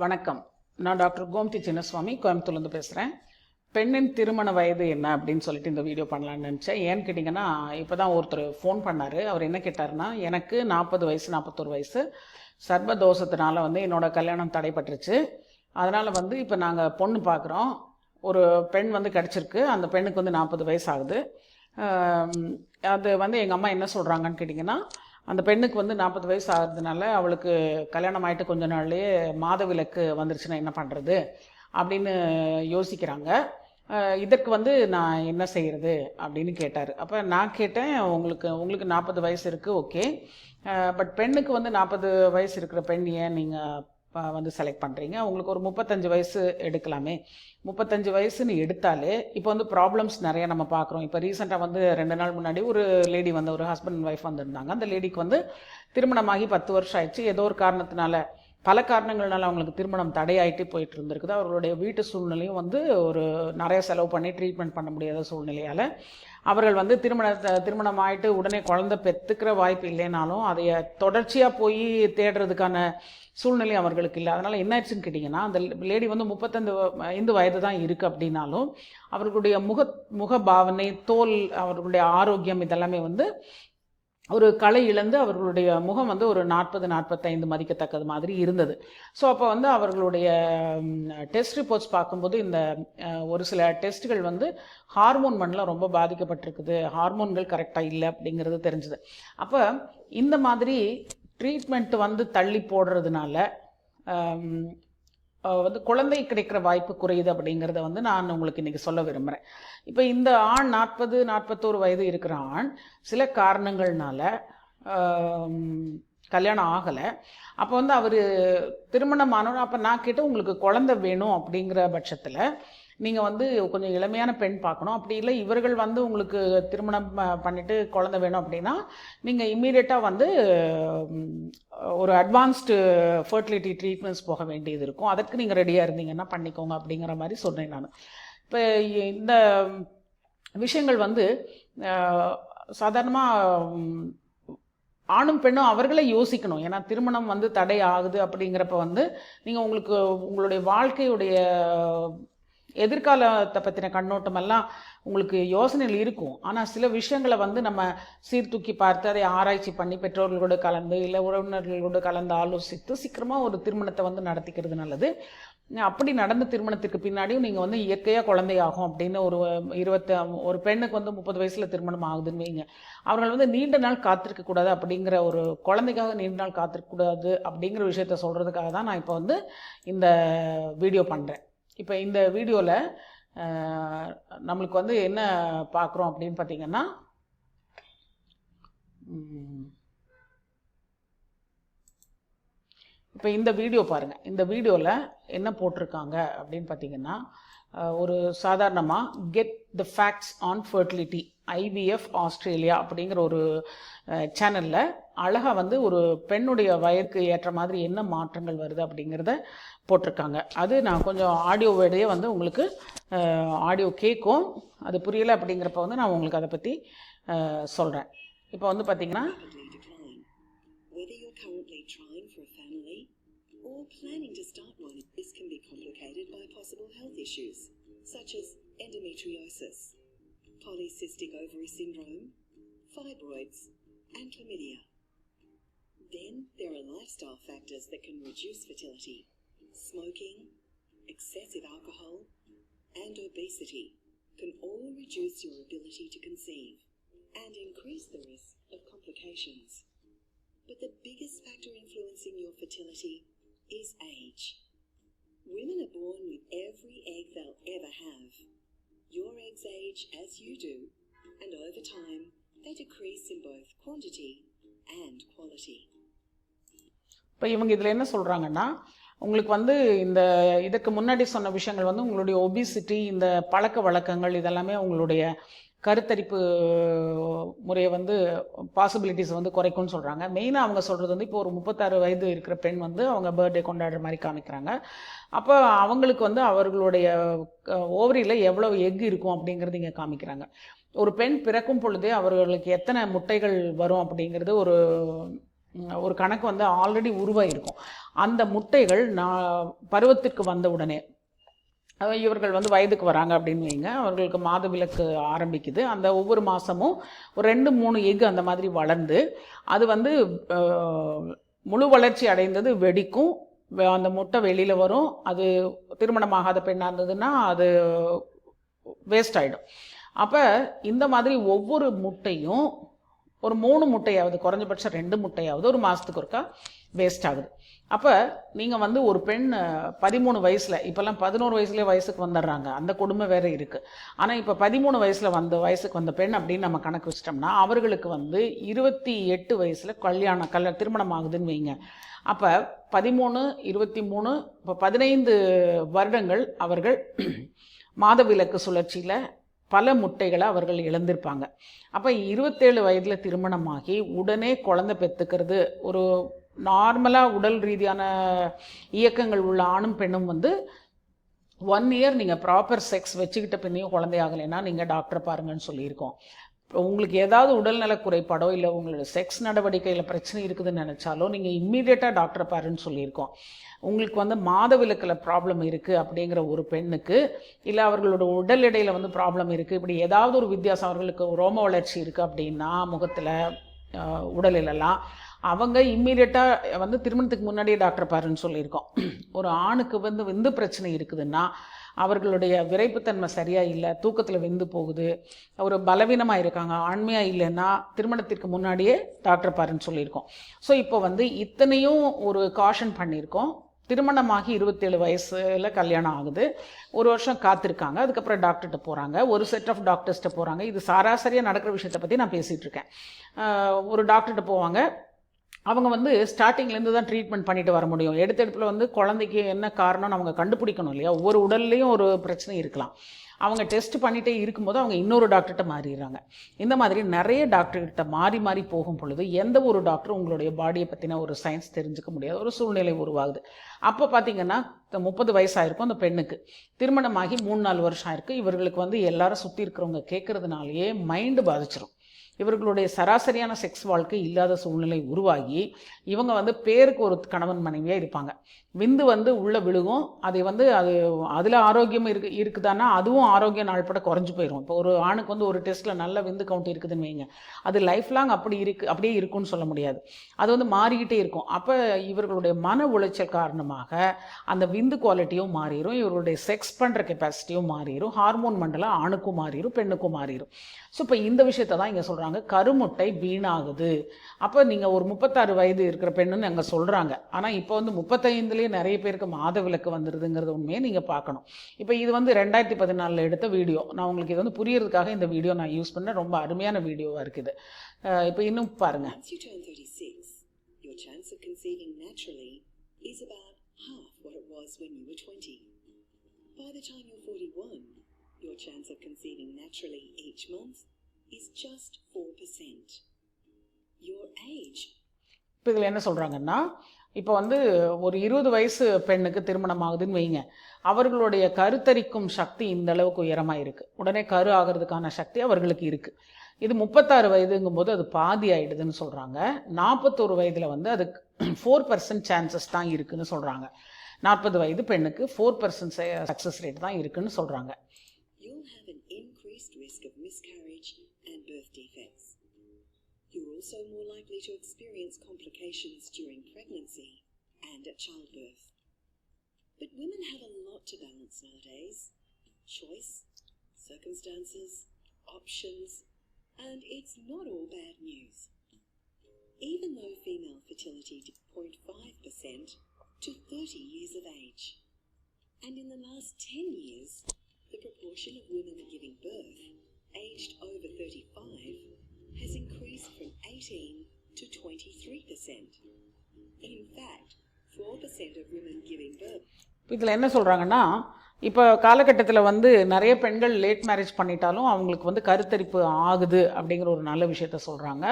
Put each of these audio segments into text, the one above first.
வணக்கம். நான் டாக்டர் கோமதி சின்னசுவாமி கோயம்புத்தூர்லேருந்து பேசுகிறேன். பெண்ணின் திருமண வயது என்ன அப்படின்னு சொல்லிட்டு இந்த வீடியோ பண்ணலான்னு நினச்சேன். ஏன்னு கேட்டிங்கன்னா, இப்போ தான் ஒருத்தர் ஃபோன் பண்ணார். அவர் என்ன கேட்டார்னா, எனக்கு 40 வயசு 41 வயசு சர்பதோஷத்தினால என்னோடய கல்யாணம் தடைப்பட்டுருச்சு. அதனால் இப்போ நாங்கள் பொண்ணு பார்க்குறோம். ஒரு பெண் கிடச்சிருக்கு. அந்த பெண்ணுக்கு 40 வயசு ஆகுது. அது எங்கள் அம்மா என்ன சொல்கிறாங்கன்னு கேட்டிங்கன்னா, அந்த பெண்ணுக்கு 40 வயசு ஆகிறதுனால அவளுக்கு கல்யாணம் ஆகிட்டு கொஞ்ச நாள்லேயே மாதவிலக்கு வந்துருச்சுன்னா என்ன பண்ணுறது அப்படின்னு யோசிக்கிறாங்க. இதற்கு நான் என்ன செய்கிறது அப்படின்னு கேட்டார். அப்போ நான் கேட்டேன், உங்களுக்கு 40 வயசு இருக்குது, ஓகே. பட் பெண்ணுக்கு 40 வயசு இருக்கிற பெண் ஏன் நீங்கள் செலக்ட் பண்ணுறீங்க? உங்களுக்கு ஒரு 35 வயசு எடுக்கலாமே. 35 வயசுன்னு எடுத்தாலே இப்போ ப்ராப்ளம்ஸ் நிறையா நம்ம பார்க்குறோம். இப்போ ரீசெண்டாக 2 நாள் முன்னாடி ஒரு லேடி ஒரு ஹஸ்பண்ட் அண்ட் ஒய்ஃப் வந்திருந்தாங்க. அந்த லேடிக்கு திருமணமாகி 10 வருஷம் ஆயிடுச்சு. ஏதோ ஒரு காரணத்தினால, பல காரணங்கள்னால அவங்களுக்கு திருமணம் தடையாயிட்டு போயிட்டு இருந்திருக்குது. அவர்களுடைய வீட்டு சூழ்நிலையும் ஒரு நிறைய செலவு பண்ணி ட்ரீட்மெண்ட் பண்ண முடியாத சூழ்நிலையால் அவர்கள் திருமணம் ஆகிட்டு உடனே குழந்தை பெற்றுக்கிற வாய்ப்பு இல்லைனாலும் அதைய தொடர்ச்சியாக போய் தேடுறதுக்கான சூழ்நிலை அவர்களுக்கு இல்லை. அதனால் என்ன ஆயிடுச்சுன்னு கேட்டிங்கன்னா, அந்த லேடி 35 வயது தான் இருக்குது அப்படின்னாலும் அவர்களுடைய முக பாவனை, தோல், அவர்களுடைய ஆரோக்கியம் இதெல்லாமே ஒரு களை இழந்து அவர்களுடைய முகம் ஒரு 40-45 மதிக்கத்தக்கது மாதிரி இருந்தது. ஸோ அப்போ அவர்களுடைய டெஸ்ட் ரிப்போர்ட்ஸ் பார்க்கும்போது இந்த ஒரு சில டெஸ்ட்டுகள் ஹார்மோன் மண்டலம் ரொம்ப பாதிக்கப்பட்டிருக்குது, ஹார்மோன்கள் கரெக்டாக இல்லை அப்படிங்கிறது தெரிஞ்சுது. அப்போ இந்த மாதிரி ட்ரீட்மெண்ட் தள்ளி போடுறதுனால குழந்தை கிடைக்கிற வாய்ப்பு குறையுது அப்படிங்கிறத நான் உங்களுக்கு இன்றைக்கி சொல்ல விரும்புகிறேன். இப்போ இந்த ஆண் 40-41 வயது இருக்கிற ஆண் சில காரணங்கள்னால கல்யாணம் ஆகலை. அப்போ அவர் திருமணம் ஆனோன்னு அப்போ நான் கேட்டு உங்களுக்கு குழந்தை வேணும் அப்படிங்கிற பட்சத்தில் நீங்கள் கொஞ்சம் இளமையான பெண் பார்க்கணும். அப்படி இல்லை இவர்கள் உங்களுக்கு திருமணம் பண்ணிவிட்டு குழந்தை வேணும் அப்படின்னா நீங்கள் இம்மீடியட்டாக ஒரு அட்வான்ஸ்டு ஃபர்டிலிட்டி ட்ரீட்மெண்ட்ஸ் போக வேண்டியது இருக்கும். அதற்கு நீங்கள் ரெடியாக இருந்தீங்கன்னா பண்ணிக்கோங்க அப்படிங்கிற மாதிரி சொன்னேன் நான். இப்போ இந்த விஷயங்கள் சாதாரணமாக ஆணும் பெண்ணும் அவர்களே யோசிக்கணும். ஏன்னா திருமணம் தடை ஆகுது அப்படிங்கிறப்ப நீங்கள் உங்களுடைய வாழ்க்கையுடைய எதிர்காலத்தை பற்றின கண்ணோட்டமெல்லாம் உங்களுக்கு யோசனைகள் இருக்கும். ஆனால் சில விஷயங்களை நம்ம சீர்தூக்கி பார்த்து அதை ஆராய்ச்சி பண்ணி பெற்றோர்களோடு கலந்து இல்லை உறவினர்களோடு கலந்து ஆலோசித்து சீக்கிரமாக ஒரு திருமணத்தை நடத்திக்கிறது நல்லது. அப்படி நடந்த திருமணத்துக்கு பின்னாடியும் நீங்கள் இயற்கையாக குழந்தையாகும் அப்படின்னு ஒரு பெண்ணுக்கு 30 வயசில் திருமணம் ஆகுதுன்னு வைங்க. அவர்கள் நீண்ட நாள் காத்திருக்கக்கூடாது அப்படிங்கிற ஒரு குழந்தைக்காக நீண்ட நாள் காத்திருக்கக்கூடாது அப்படிங்கிற விஷயத்த சொல்கிறதுக்காக தான் நான் இப்போ இந்த வீடியோ பண்ணுறேன். இப்போ இந்த வீடியோவில் நம்மளுக்கு என்ன பார்க்குறோம் அப்படின்னு பார்த்தீங்கன்னா, இப்போ இந்த வீடியோ பாருங்கள். இந்த வீடியோவில் என்ன போட்டிருக்காங்க அப்படின்னு பார்த்தீங்கன்னா, ஒரு சாதாரணமாக get the facts on fertility IVF Australia அப்படிங்கிற ஒரு சேனலில் அழகாக ஒரு பெண்ணுடைய வயதுக்கு ஏற்ற மாதிரி என்ன மாற்றங்கள் வருது அப்படிங்கிறத போட்டிருக்காங்க. அது நான் கொஞ்சம் ஆடியோவோடையே உங்களுக்கு ஆடியோ கேட்கும். அது புரியலை அப்படிங்கிறப்ப நான் உங்களுக்கு அதை பற்றி சொல்கிறேன். இப்போ பார்த்தீங்கன்னா, or planning to start one, this can be complicated by possible health issues such as endometriosis, polycystic ovary syndrome, fibroids, and chlamydia. Then there are lifestyle factors that can reduce fertility. Smoking, excessive alcohol, and obesity can all reduce your ability to conceive and increase the risk of complications. But the biggest factor influencing your fertility is age. Women are born with every egg they'll ever have. Your eggs age as you do, and over time they decrease in both quantity and quality. இப்போ இவங்க இதில் என்ன சொல்கிறாங்கன்னா, உங்களுக்கு இந்த இதுக்கு முன்னாடி சொன்ன விஷயங்கள் உங்களுடைய ஒபிசிட்டி, இந்த பழக்க வழக்கங்கள் இதெல்லாமே உங்களுடைய கருத்தரிப்பு முறையை பாசிபிலிட்டிஸ் குறைக்கும்னு சொல்கிறாங்க. மெயினாக அவங்க சொல்கிறது இப்போ ஒரு 36 வயது இருக்கிற பெண் அவங்க பர்த்டே கொண்டாடுற மாதிரி காமிக்கிறாங்க. அப்போ அவங்களுக்கு அவர்களுடைய ஓவரியில் எவ்வளோ எக் இருக்கும் அப்படிங்கிறது இங்கே காமிக்கிறாங்க. ஒரு பெண் பிறக்கும் பொழுதே அவர்களுக்கு எத்தனை முட்டைகள் வரும் அப்படிங்கிறது ஒரு ஒரு கணக்கு வந்து ஆல்ரெடி உருவாயிருக்கும். அந்த முட்டைகள் பருவத்திற்கு வந்த உடனே இவர்கள் வந்து வயதுக்கு வராங்க அப்படின்னு வைங்க, அவர்களுக்கு மாதவிலக்கு ஆரம்பிக்குது. அந்த ஒவ்வொரு மாதமும் ஒரு 2-3 எக் அந்த மாதிரி வளர்ந்து அது வந்து முழு வளர்ச்சி அடைந்தது வெடிக்கும். அந்த முட்டை வெளியில் வரும். அது திருமணமாகாத பெண்ணாக இருந்ததுன்னா அது வேஸ்ட் ஆகிடும். அப்போ இந்த மாதிரி ஒவ்வொரு முட்டையும் ஒரு 3 முட்டையாவது, குறைஞ்சபட்சம் 2 முட்டையாவது ஒரு மாதத்துக்கு ஒருக்கா வேஸ்ட் ஆகுது. அப்போ நீங்கள் வந்து ஒரு பெண் 13 வயசில், இப்போல்லாம் 11 வயசுலேயே வயசுக்கு வந்துடுறாங்க, அந்த கொடுமை வேறு இருக்குது. ஆனால் இப்போ 13 வயசில் வயசுக்கு வந்த பெண் அப்படின்னு நம்ம கணக்கு வச்சிட்டோம்னா அவர்களுக்கு வந்து 28 வயசில் திருமணம் ஆகுதுன்னு வைங்க. அப்போ 13, 23, இப்போ 15 வருடங்கள் அவர்கள் மாதவிலக்கு சுழற்சியில் பல முட்டைகளை அவர்கள் இழந்திருப்பாங்க. அப்போ 27 வயதில் திருமணமாகி உடனே குழந்தை பெற்றுக்கிறது, ஒரு நார்மலாக உடல் ரீதியான இயக்கங்கள் உள்ள ஆணும் பெண்ணும் வந்து 1 இயர் நீங்கள் ப்ராப்பர் செக்ஸ் வச்சுக்கிட்ட பின்னையும் குழந்தையாகலைன்னா நீங்கள் டாக்டரை பாருங்கன்னு சொல்லியிருக்கோம். இப்போ உங்களுக்கு ஏதாவது உடல்நல குறைபாடோ இல்லை உங்களோட செக்ஸ் நடவடிக்கையில் பிரச்சனை இருக்குதுன்னு நினச்சாலோ நீங்கள் இம்மீடியட்டாக டாக்டரை பாருன்னு சொல்லியிருக்கோம். உங்களுக்கு வந்து மாதவிலக்கில் ப்ராப்ளம் இருக்குது அப்படிங்கிற ஒரு பெண்ணுக்கு, இல்லை அவர்களோட உடல் எடையில் வந்து ப்ராப்ளம் இருக்குது, இப்படி ஏதாவது ஒரு வித்தியாசம், அவர்களுக்கு ரோம வளர்ச்சி இருக்குது அப்படின்னா முகத்தில் உடலிலெல்லாம், அவங்க இம்மீடியட்டாக வந்து திருமணத்துக்கு முன்னாடியே டாக்டர் பாருன்னு சொல்லியிருக்கோம். ஒரு ஆணுக்கு வந்து விந்து பிரச்சனை இருக்குதுன்னா, அவர்களுடைய விரைப்புத்தன்மை சரியாக இல்லை, தூக்கத்தில் வெந்து போகுது, ஒரு பலவீனமாக இருக்காங்க, ஆண்மையாக இல்லைன்னா திருமணத்திற்கு முன்னாடியே டாக்டர் பாருன்னு சொல்லியிருக்கோம். ஸோ இப்போ வந்து இத்தனையும் ஒரு காஷன் பண்ணியிருக்கோம். திருமணமாகி 27 வயசில் கல்யாணம் ஆகுது, 1 வருஷம் காத்திருக்காங்க, அதுக்கப்புறம் டாக்டர்கிட்ட போகிறாங்க, ஒரு செட் ஆஃப் டாக்டர்ஸ்கிட்ட போகிறாங்க. இது சராசரியாக நடக்கிற விஷயத்தை பற்றி நான் பேசிகிட்டு இருக்கேன். ஒரு டாக்டர்கிட்ட போவாங்க, அவங்க வந்து ஸ்டார்டிங்லேருந்து தான் ட்ரீட்மெண்ட் பண்ணிட்டு வர முடியும். எடுத்தெடுப்பில் வந்து குழந்தைக்கு என்ன காரணம்னு அவங்க கண்டுபிடிக்கணும் இல்லையா. ஒவ்வொரு உடல்லையும் ஒரு பிரச்சனை இருக்கலாம். அவங்க டெஸ்ட் பண்ணிகிட்டே இருக்கும்போது அவங்க இன்னொரு டாக்டர்கிட்ட மாறிடுறாங்க. இந்த மாதிரி நிறைய டாக்டர்கிட்ட மாறி போகும் பொழுது எந்த ஒரு டாக்டரும் உங்களுடைய பாடியை பற்றின ஒரு சயின்ஸ் தெரிஞ்சுக்க முடியாத ஒரு சூழ்நிலை உருவாகுது. அப்போ பார்த்தீங்கன்னா 30 வயசாயிருக்கும் அந்த பெண்ணுக்கு, திருமணமாகி 3-4 வருஷம் ஆயிருக்கு. இவர்களுக்கு வந்து எல்லாரும் சுற்றி இருக்கிறவங்க கேட்குறதுனாலேயே மைண்டு பாதிச்சிடும். இவர்களுடைய சராசரியான செக்ஸ் வாழ்க்கை இல்லாத சூழ்நிலை உருவாகி இவங்க வந்து பேருக்கு ஒரு கணவன் மனைவியாக இருப்பாங்க. விந்து வந்து உள்ளே விழுகும், அதை வந்து அதில் ஆரோக்கியம் இருக்குதானா அதுவும் ஆரோக்கியம் நாள்பட குறைஞ்சி போயிடும். இப்போ ஒரு ஆணுக்கு வந்து ஒரு டெஸ்ட்டில் நல்ல விந்து கவுண்ட் இருக்குதுன்னு வைங்க, அது லைஃப் லாங் அப்படியே இருக்குன்னு சொல்ல முடியாது, அது வந்து மாறிக்கிட்டே இருக்கும். அப்போ இவர்களுடைய மன உளைச்சல் காரணமாக அந்த விந்து குவாலிட்டியும் மாறிடும், இவர்களுடைய செக்ஸ் பண்ணுற கெப்பாசிட்டியும் மாறிடும், ஹார்மோன் மண்டலம் ஆணுக்கும் மாறிடும் பெண்ணுக்கும் மாறிடும். ஸோ இப்போ இந்த விஷயத்தை தான் இங்கே சொல்கிறாங்க, கருமுட்டை வீணாகுது. அப்போ நீங்கள் ஒரு 36 வயது இருக்கிற பெண்ணுன்னு அங்கே சொல்கிறாங்க, ஆனால் இப்போ வந்து 35லேயே நிறைய பேருக்கு மாதவிலக்கு வந்துடுதுங்கிறது உண்மையை நீங்கள் பார்க்கணும். இப்போ இது வந்து 2014 எடுத்த வீடியோ, நான் உங்களுக்கு இது வந்து புரியறதுக்காக இந்த வீடியோ நான் யூஸ் பண்ண, ரொம்ப அருமையான வீடியோவாக இருக்குது. இப்போ இன்னும் பாருங்கள். Your chance of conceiving naturally each month is just 4%. Your age. இப்போ இதில் என்ன சொல்கிறாங்கன்னா, இப்போ வந்து ஒரு 20 வயசு பெண்ணுக்கு திருமணம் ஆகுதுன்னு வைங்க, அவர்களுடைய கருத்தரிக்கும் சக்தி இந்த அளவுக்கு உயரமாக இருக்குது, உடனே கரு ஆகிறதுக்கான சக்தி அவர்களுக்கு இருக்குது. இது 36 வயதுங்கும்போது அது பாதி ஆகிடுதுன்னு சொல்கிறாங்க. 41 வயதில் வந்து அதுக்கு 4% சான்சஸ் தான் இருக்குதுன்னு சொல்கிறாங்க. 40 வயது பெண்ணுக்கு 4% சக்ஸஸ் ரேட் தான் இருக்குதுன்னு சொல்கிறாங்க. You'll have an increased risk of miscarriage and birth defects. You're also more likely to experience complications during pregnancy and at childbirth. But women have a lot to balance nowadays. Choice, circumstances, options, and it's not all bad news. Even though female fertility dipped 0.5% to 30 years of age. And in the last 10 years, the proportion of women giving birth aged over 35 has increased from 18 to 23%. In fact, 4% of women giving birth. இதில் என்ன சொல்கிறாங்கன்னா, இப்போ காலகட்டத்தில் வந்து நிறைய பெண்கள் late marriage பண்ணிட்டாலும் அவங்களுக்கு வந்து கருத்தரிப்பு ஆகுது அப்படிங்கிற ஒரு நல்ல விஷயத்த சொல்கிறாங்க.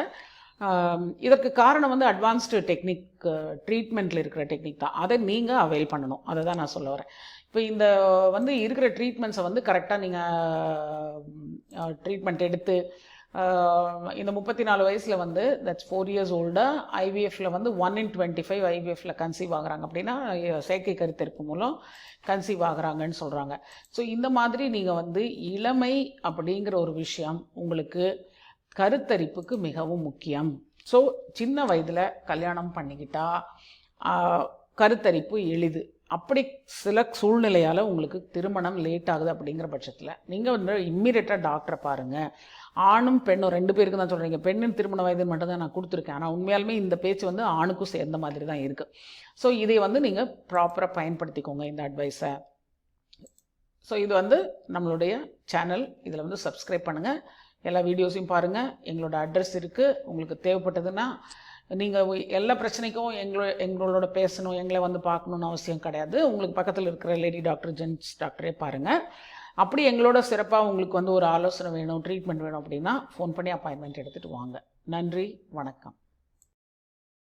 இதற்கு காரணம் வந்து அட்வான்ஸ்டு டெக்னிக், ட்ரீட்மெண்ட்டில் இருக்கிற டெக்னிக் தான். அதை நீங்கள் அவைல் பண்ணணும், அதை தான் நான் சொல்ல வரேன். இப்போ இந்த வந்து இருக்கிற ட்ரீட்மெண்ட்ஸை வந்து கரெக்டாக நீங்கள் ட்ரீட்மெண்ட் எடுத்து இந்த 34 வயசில் வந்து தட்ஸ் 4 இயர்ஸ் ஓல்டாக ஐவிஎஃப்பில் வந்து 1 in 25 ஐவிஎஃப்பில் கன்சீவ் ஆகுறாங்க அப்படின்னா செயற்கை கருத்தரிப்பு மூலம் கன்சீவ் ஆகுறாங்கன்னு சொல்கிறாங்க. ஸோ இந்த மாதிரி நீங்கள் வந்து இளமை அப்படிங்கிற ஒரு விஷயம் உங்களுக்கு கருத்தரிப்புக்கு மிகவும் முக்கியம். ஸோ சின்ன வயதில் கல்யாணம் பண்ணிக்கிட்டா கருத்தரிப்பு எளிது. அப்படி சில சூழ்நிலையால் உங்களுக்கு திருமணம் லேட் ஆகுது அப்படிங்கிற பட்சத்தில் நீங்கள் வந்து இம்மீடியட்டாக டாக்டரை பாருங்கள். ஆணும் பெண்ணும் 2 பேருக்கு தான் சொல்கிறீங்க. பெண்ணின் திருமண வயதுன்னு மட்டும் தான் நான் கொடுத்துருக்கேன். ஆனால் உண்மையாலுமே இந்த பேச்சு வந்து ஆணுக்கும் சேர்ந்த மாதிரி தான் இருக்குது. ஸோ இதை வந்து நீங்கள் ப்ராப்பராக பயன்படுத்திக்கோங்க இந்த அட்வைஸை. ஸோ இது வந்து நம்மளுடைய சேனல். இதில் வந்து சப்ஸ்கிரைப் பண்ணுங்கள், எல்லா வீடியோஸையும் பாருங்கள். எங்களோட அட்ரஸ் இருக்குது. உங்களுக்கு தேவைப்பட்டதுன்னா நீங்கள் எல்லா பிரச்சனைக்கும் எங்களோட பேசணும், எங்களை வந்து பார்க்கணுன்னு அவசியம் கிடையாது. உங்களுக்கு பக்கத்தில் இருக்கிற லேடி டாக்டர், ஜென்ட்ஸ் டாக்டரே பாருங்கள். அப்படி எங்களோட சிறப்பாக உங்களுக்கு வந்து ஒரு ஆலோசனை வேணும், ட்ரீட்மெண்ட் வேணும் அப்படின்னா ஃபோன் பண்ணி அப்பாயின்மெண்ட் எடுத்துகிட்டு வாங்க. நன்றி, வணக்கம்.